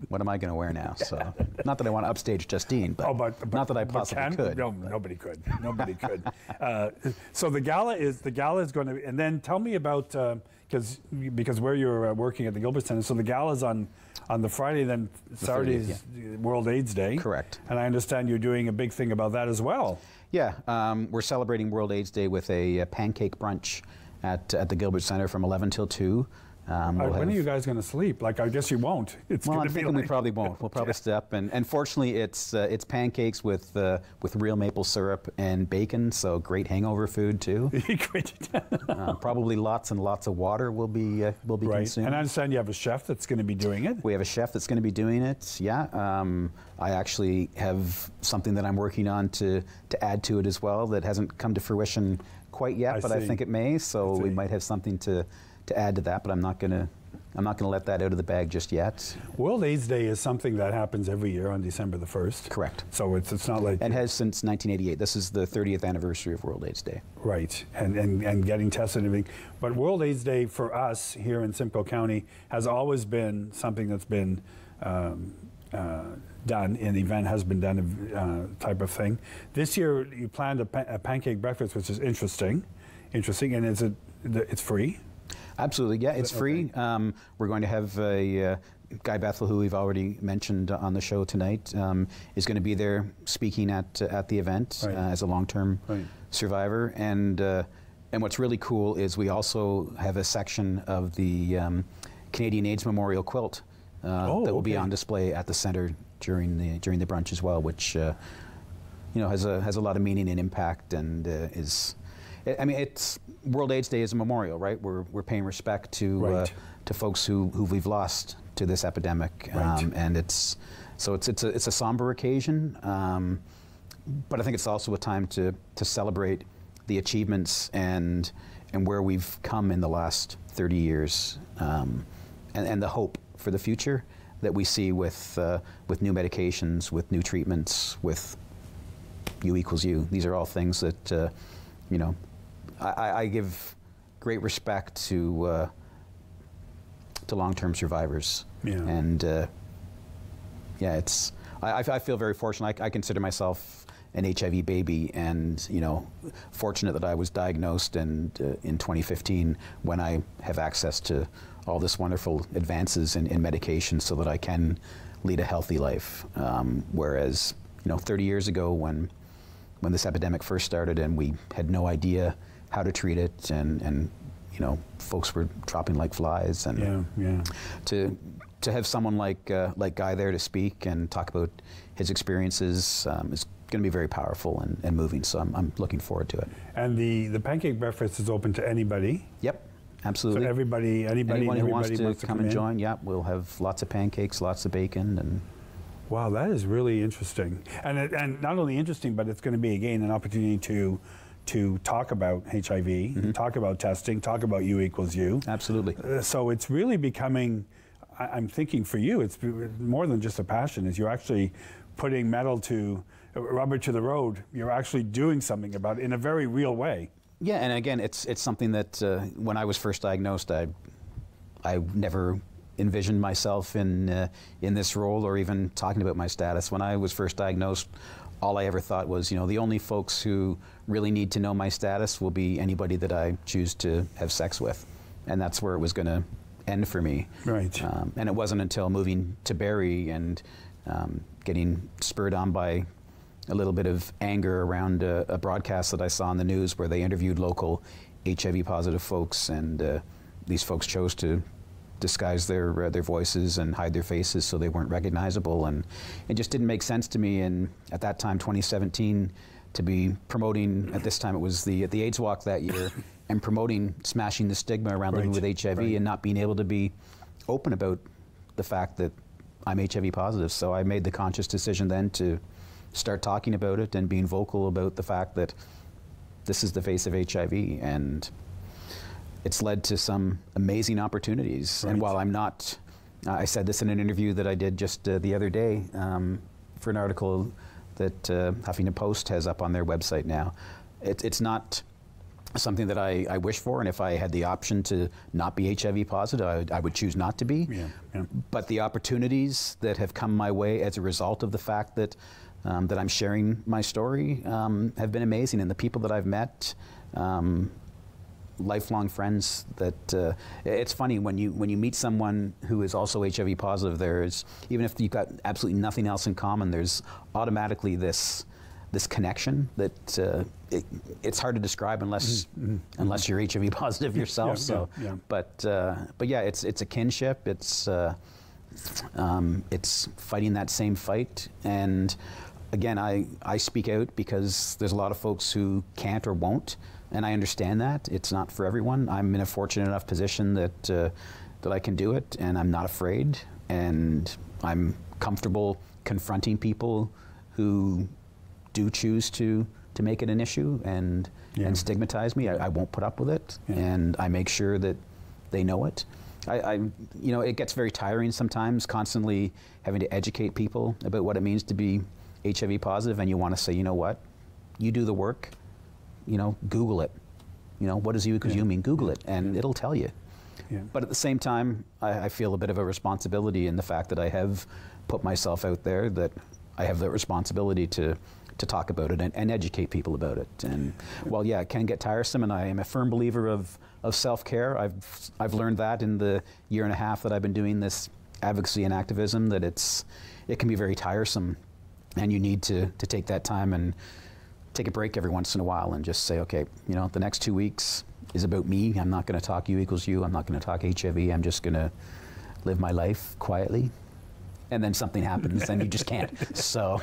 what am I going to wear now? So, not that I want to upstage Justine, but, not that I possibly could. No, nobody could. Nobody could. So the gala is going to, and then tell me about because where you're working at the Gilbert Centre. So the gala is on the Friday, then Saturday's World AIDS Day. Correct. And I understand you're doing a big thing about that as well. Yeah, we're celebrating World AIDS Day with a pancake brunch at the Gilbert Centre from 11 till 2. When are you guys going to sleep? Like, I guess you won't. I'm thinking we probably won't. We'll probably stay up, and fortunately, it's pancakes with real maple syrup and bacon, so great hangover food too. Probably lots and lots of water will be consumed. And I understand you have a chef that's going to be doing it. We have a chef that's going to be doing it. Yeah, I actually have something that I'm working on to add to it as well that hasn't come to fruition quite yet, but I think it may. So we might have something to add to that, but I'm not gonna let that out of the bag just yet. World AIDS Day is something that happens every year on December the 1st. Correct. So it's not like... And has since 1988. This is the 30th anniversary of World AIDS Day. Right, and getting tested and everything. But World AIDS Day for us here in Simcoe County has always been something that's been done, an event has been done type of thing. This year you planned a pancake breakfast, which is interesting, and it's free? Absolutely, yeah, it's free. We're going to have Guy Bethel, who we've already mentioned on the show tonight, is going to be there speaking at the event as a long-term survivor. And what's really cool is we also have a section of the Canadian AIDS Memorial quilt that will be on display at the centre during the brunch as well, which has a lot of meaning and impact, and is. I mean, it's World AIDS Day is a memorial, right? We're paying respect to folks who we've lost to this epidemic, and it's a somber occasion, but I think it's also a time to celebrate the achievements and where we've come in the last 30 years, and the hope for the future that we see with new medications, with new treatments, with U equals U. These are all things that I give great respect to long-term survivors, and I feel very fortunate. I consider myself an HIV baby, and fortunate that I was diagnosed in 2015 when I have access to all this wonderful advances in medication, so that I can lead a healthy life. Whereas 30 years ago, when this epidemic first started, and we had no idea how to treat it, and folks were dropping like flies, and to have someone like Guy there to speak and talk about his experiences is going to be very powerful and moving. So I'm looking forward to it. And the pancake breakfast is open to anybody. Yep, absolutely. So anyone who wants to come and join. Yeah, we'll have lots of pancakes, lots of bacon, and. Wow, that is really interesting, and not only interesting, but it's going to be again an opportunity to talk about HIV, talk about testing, talk about U equals U. Absolutely. So it's really becoming, I'm thinking for you, it's more than just a passion. Is you're actually putting metal to rubber to the road. You're actually doing something about it in a very real way. Yeah, and again, it's something that when I was first diagnosed, I never envisioned myself in this role or even talking about my status. When I was first diagnosed, all I ever thought was, the only folks who really need to know my status will be anybody that I choose to have sex with, and that's where it was going to end for me. Right. And it wasn't until moving to Barrie and getting spurred on by a little bit of anger around a broadcast that I saw on the news where they interviewed local HIV-positive folks, and these folks chose to disguise their voices and hide their faces so they weren't recognizable, and it just didn't make sense to me. And at that time, 2017, to be promoting, at this time it was the AIDS Walk that year, and promoting smashing the stigma around living with HIV and not being able to be open about the fact that I'm HIV positive. So I made the conscious decision then to start talking about it and being vocal about the fact that this is the face of HIV, and it's led to some amazing opportunities. Right. And while I'm not, I said this in an interview that I did just the other day for an article that Huffington Post has up on their website now. It's not something that I wish for, and if I had the option to not be HIV positive, I would choose not to be. Yeah, yeah. But the opportunities that have come my way as a result of the fact that that I'm sharing my story have been amazing, and the people that I've met, lifelong friends that it's funny when you meet someone who is also HIV positive, there's, even if you've got absolutely nothing else in common, there's automatically this connection that it's hard to describe unless unless you're HIV positive yourself. But yeah, it's a kinship. It's fighting that same fight. And again, I speak out because there's a lot of folks who can't or won't. And I understand that. It's not for everyone. I'm in a fortunate enough position that that I can do it, and I'm not afraid, and I'm comfortable confronting people who do choose to make it an issue and stigmatize me. I won't put up with it, and I make sure that they know it. It gets very tiring sometimes, constantly having to educate people about what it means to be HIV positive, and you want to say, you know what, you do the work. Google it. What does U equals U mean? Google it, and it'll tell you. Yeah. But at the same time, I feel a bit of a responsibility in the fact that I have put myself out there, that I have the responsibility to talk about it and educate people about it. And while, yeah, it can get tiresome, and I am a firm believer of self-care. I've learned that in the year and a half that I've been doing this advocacy and activism, that it can be very tiresome, and you need to take that time and take a break every once in a while and just say, okay, the next 2 weeks is about me. I'm not going to talk U equals U. I'm not going to talk HIV. I'm just going to live my life quietly. And then something happens and you just can't. So.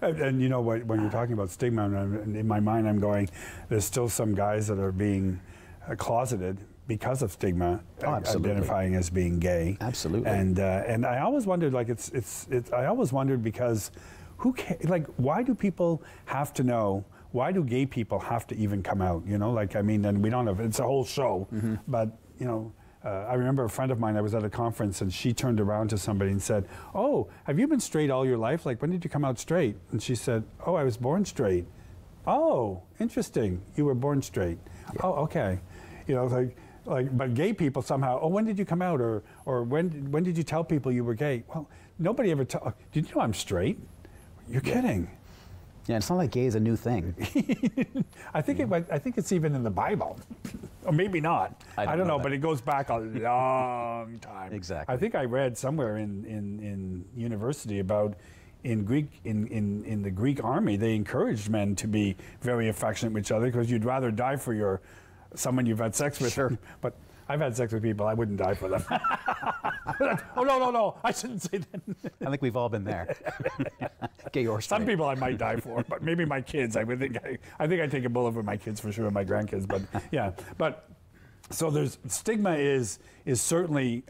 And when you're talking about stigma, and in my mind I'm going, there's still some guys that are being closeted because of stigma, identifying as being gay. Absolutely. And I always wondered, I always wondered because why do people have to know? Why do gay people have to even come out? And we don't have, it's a whole show, but I remember a friend of mine, I was at a conference, and she turned around to somebody and said, "Oh, have you been straight all your life? When did you come out straight?" And she said, "Oh, I was born straight." "Oh, interesting. You were born straight." Yeah. "Oh, okay." But gay people somehow, "Oh, when did you come out?" Or when did you tell people you were gay? Well, nobody ever did you know I'm straight? You're kidding. Yeah, it's not like gay is a new thing. I think it's even in the Bible, or maybe not. I don't know, but it goes back a long time. Exactly. I think I read somewhere in university about in the Greek army, they encouraged men to be very affectionate with each other because you'd rather die for someone you've had sex with. Sure. But I've had sex with people, I wouldn't die for them. Oh, no, I shouldn't say that. I think we've all been there. Gay or straight. Some people I might die for, but maybe my kids, I think I'd take a bullet for my kids for sure, and my grandkids, but yeah. But so there's stigma is certainly,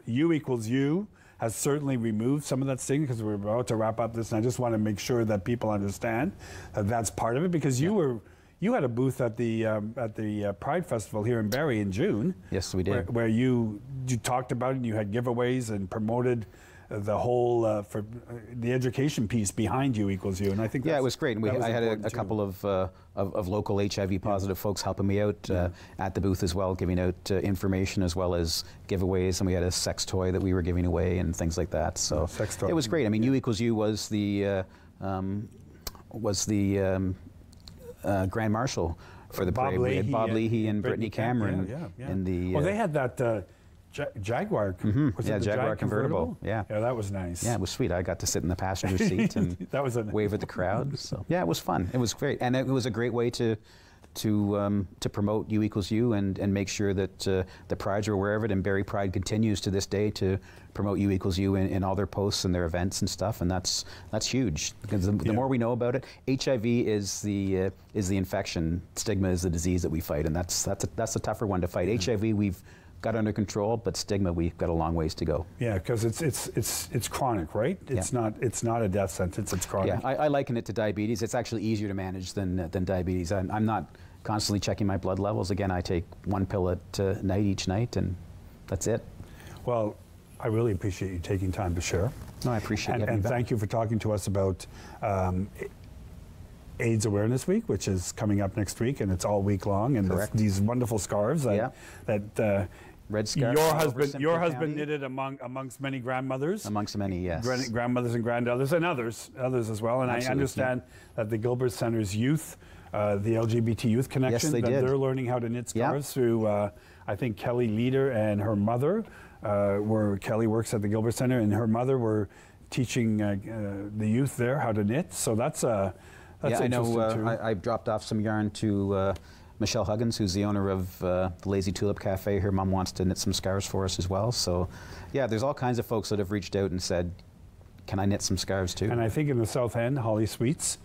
U equals U has certainly removed some of that stigma, because we're about to wrap up this, and I just want to make sure that people understand that that's part of it, because you had a booth at the Pride Festival here in Barrie in June. Yes, we did. Where you talked about it, and you had giveaways and promoted the whole for the education piece behind U equals U, and I think it was great. And I had a couple of local HIV-positive folks helping me out at the booth as well, giving out information as well as giveaways, and we had a sex toy that we were giving away and things like that. So sex toy. It was great. I mean, U equals U was the Grand Marshal for the parade. We had Bob Leahy and Brittany Cameron in the. Well, they had that Jaguar. Was it the Jaguar convertible. Yeah, that was nice. Yeah, it was sweet. I got to sit in the passenger seat and that was wave at the crowd. So yeah, it was fun. It was great, and it was a great way to promote U equals U and make sure that the Prides are aware of it, and Barrie Pride continues to this day to promote U equals U in all their posts and their events and stuff, and that's huge, because the more we know about it. HIV is the infection, stigma is the disease that we fight, and that's a tougher one to fight. HIV we've got under control, but stigma we've got a long ways to go. Yeah, because it's chronic, right? It's not a death sentence. It's chronic. Yeah, I liken it to diabetes. It's actually easier to manage than diabetes. I'm not constantly checking my blood levels. Again, I take one pill at night each night, and that's it. Well, I really appreciate you taking time to share. No, I appreciate it. And thank you for talking to us about AIDS Awareness Week, which is coming up next week, and it's all week long. And these wonderful scarves that red scarf. Your husband knitted amongst many grandmothers. Amongst many, yes. Grandmothers and granddaughters, and others as well. And Absolutely, I understand that the Gilbert Centre's youth, the LGBT Youth Connection, they're learning how to knit scarves through, I think, Kelly Leader and her mother, where Kelly works at the Gilbert Centre, and her mother were teaching the youth there how to knit. So that's I know. I've dropped off some yarn to Michelle Huggins, who's the owner of the Lazy Tulip Cafe. Her mom wants to knit some scarves for us as well. So, yeah, there's all kinds of folks that have reached out and said, "Can I knit some scarves too?" And I think in the South End, Holly Sweets,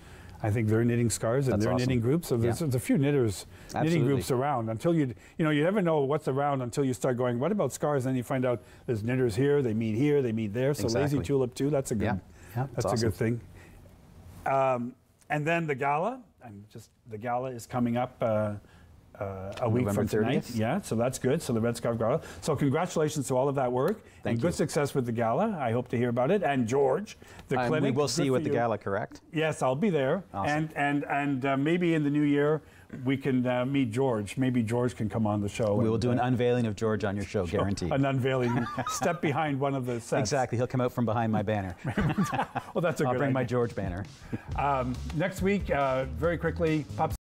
I think they're knitting scarves, and they're knitting groups. So there's a few knitting groups around. Until you never know what's around until you start going, what about scarves? And then you find out there's knitters here, they meet there. So Lazy Tulip too, that's a good, that's a good thing. And then the gala, the gala is coming up a week from tonight. 30th. Yeah, so that's good. So the Red Scarf Gala. So congratulations to all of that work. Thank you. Good success with the gala. I hope to hear about it. And George, the clinic. We will see you at the gala, correct? Yes, I'll be there. Awesome. And maybe in the new year we can meet George. Maybe George can come on the show. We will do an unveiling of George on your show, guaranteed. An unveiling. Step behind one of the sets. Exactly. He'll come out from behind my banner. Well, that's a good idea. I'll bring my George banner. Next week, very quickly, Pops